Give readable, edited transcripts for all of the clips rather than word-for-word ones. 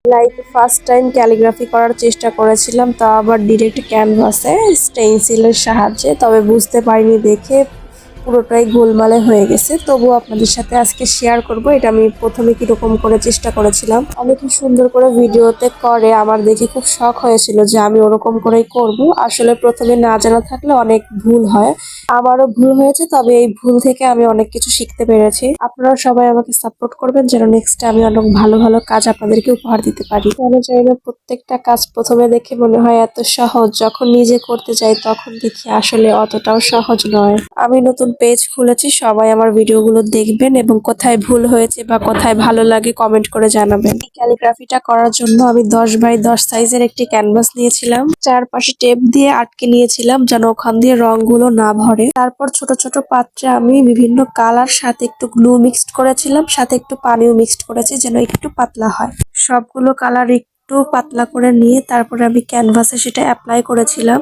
Life first time calligraphy করার চেষ্টা করেছিলাম, তা আবার ডিরেক্ট ক্যানভাসে স্টেনসিলের সাহায্যে। তবে বুঝতে পারিনি দেখে পুরোটাই গোলমালে হয়ে গেছে। তবুও আপনাদের সাথে আজকে শেয়ার করব এটা আমি প্রথমে কিরকম করে চেষ্টা করেছিলাম। অনেকে সুন্দর করে ভিডিওতে করে, আমার দেখে খুব শখ হয়েছিল যে আমি ওরকম করেই করব। আসলে প্রথমে না জানা থাকলে অনেক ভুল হয়, আমারও ভুল হয়েছে। তবে এই ভুল থেকে আমি অনেক কিছু শিখতে পেরেছি। আপনারা সবাই আমাকে সাপোর্ট করবেন যেন নেক্সট আমি অনেক ভালো ভালো কাজ আপনাদেরকে উপহার দিতে পারি। কেন জানি না প্রত্যেকটা কাজ প্রথমে দেখে মনে হয় এত সহজ, যখন নিজে করতে যাই তখন দেখি আসলে অতটাও সহজ নয়। আমি নতুন পেজ খুলেছি, সবাই আমার ভিডিওগুলো দেখবেন এবং কোথায় ভুল হয়েছে বা কোথায় ভালো লাগে কমেন্ট করে জানাবেন। এই ক্যালিগ্রাফিটা করার জন্য আমি 10x10 সাইজের একটি ক্যানভাস নিয়েছিলাম, চারপাশে টেপ দিয়ে আটকে নিয়েছিলাম যেন ওখান দিয়ে রংগুলো না ভরে। তারপর ছোট ছোট পাত্রে আমি বিভিন্ন কালার সাথে একটু গ্লু মিক্সড করেছিলাম, সাথে একটু পানিও মিক্সড করেছি যেন একটু পাতলা হয়। সবগুলো কালার একটু পাতলা করে নিয়ে তারপরে আমি ক্যানভাসে সেটা অ্যাপ্লাই করেছিলাম।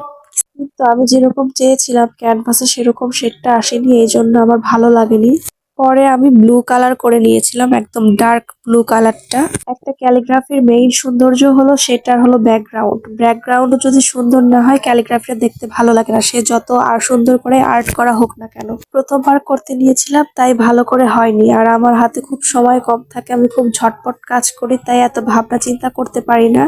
কিন্তু আমি যেরকম চেয়েছিলাম ক্যানভাসে সেরকম শেডটা আসেনি, এই জন্য আমার ভালো লাগেনি। পরে আমি ব্লু কালার করে নিয়েছিলাম, একদম ডার্ক ব্লু কালারটা। একটা ক্যালিগ্রাফির মেইন সৌন্দর্য হলো সেটার হলো ব্যাকগ্রাউন্ড। ব্যাকগ্রাউন্ড যদি সুন্দর না হয় ক্যালিগ্রাফিটা দেখতে ভালো লাগে না, সে যত আর সুন্দর করে আর্ট করা হোক না কেন। প্রথমবার করতে নিয়েছিলাম তাই ভালো করে হয়নি, আর আমার হাতে খুব সময় কম থাকে, আমি খুব ঝটপট কাজ করি তাই এত ভাবনা চিন্তা করতে পারি না।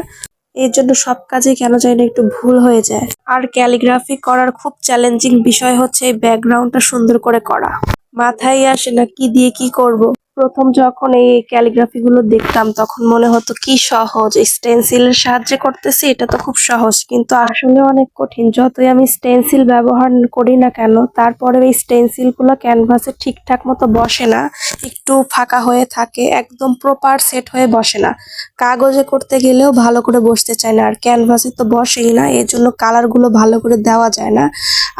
এর জন্য সব কাজে কেন জানি না একটু ভুল হয়ে যায়। আর ক্যালিগ্রাফি করার খুব চ্যালেঞ্জিং বিষয় হচ্ছে এই ব্যাকগ্রাউন্ডটা সুন্দর করে করা। মাথায় আসে না কি দিয়ে কি করব। প্রথম যখন এই ক্যালিগ্রাফি গুলো দেখতাম তখন মনে হতো কি সহজ, স্টেনসিলের সাহায্যে করতেছি, এটা তো খুব সহজ, কিন্তু আসলে অনেক কঠিন। যতই আমি স্টেনসিল ব্যবহার করি না কেন তারপরে এই স্টেনসিল গুলো ক্যানভাসে ঠিকঠাক মতো বসে না, একটু ফাঁকা হয়ে থাকে, একদম প্রপার সেট হয়ে বসে না। কাগজে করতে গেলেও ভালো করে বসতে চায় না, আর ক্যানভাসে তো বসেই না, এর জন্য কালার গুলো ভালো করে দেওয়া যায় না।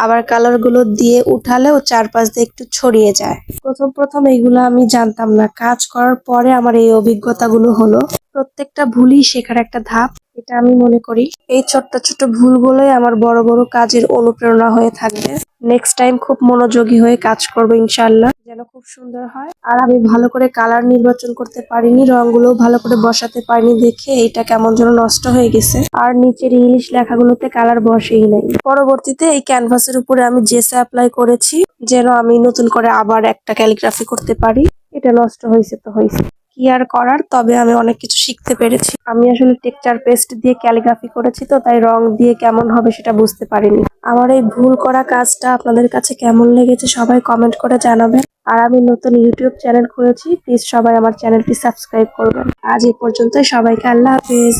আবার কালার গুলো দিয়ে উঠালেও চারপাশ দিয়ে একটু ছড়িয়ে যায়। প্রথম প্রথম এইগুলো আমি জানতাম না, কাজ করার পরে আমার এই অভিজ্ঞতাগুলো হলো। প্রত্যেকটা ভুলই শেখার একটা ধাপ, এটা আমি মনে করি। এই ছোট্ট ছোট্ট ভুলগুলোই আমার বড় বড় কাজের অনুপ্রেরণা হয়ে থাকবে। নেক্সট টাইম খুব মনোযোগী হয়ে কাজ করবো ইনশাল্লাহ, যেন খুব সুন্দর হয়। আর আমি ভালো করে কালার নির্বাচন করতে পারিনি, রংগুলো ভালো করে বসাতে পারিনি দেখে এটা কেমন যেন নষ্ট হয়ে গেছে। আর নিচের ইংলিশ লেখাগুলোতে কালার বসেই নাই। পরবর্তীতে এই ক্যানভাসের উপরে আমি জেসা অ্যাপ্লাই করেছি যেন আমি নতুন করে আবার একটা ক্যালিগ্রাফি করতে পারি। এটা নষ্ট হয়েছে তো হয়েছে, কি আর করার। তবে আমি অনেক কিছু শিখতে পেরেছি। আমি আসলে টেক্সচার পেস্ট দিয়ে ক্যালিগ্রাফি করেছি তো তাই রং দিয়ে কেমন হবে সেটা বুঝতে পারিনি। আমার এই ভুল করা কাজটা আপনাদের কাছে কেমন লেগেছে সবাই কমেন্ট করে জানাবেন। আর আমি নতুন ইউটিউব চ্যানেল খুলেছি, প্লিজ সবাই আমার চ্যানেলটি সাবস্ক্রাইব করবেন। আজ এই পর্যন্ত, সবাইকে আল্লাহ হাফেজ।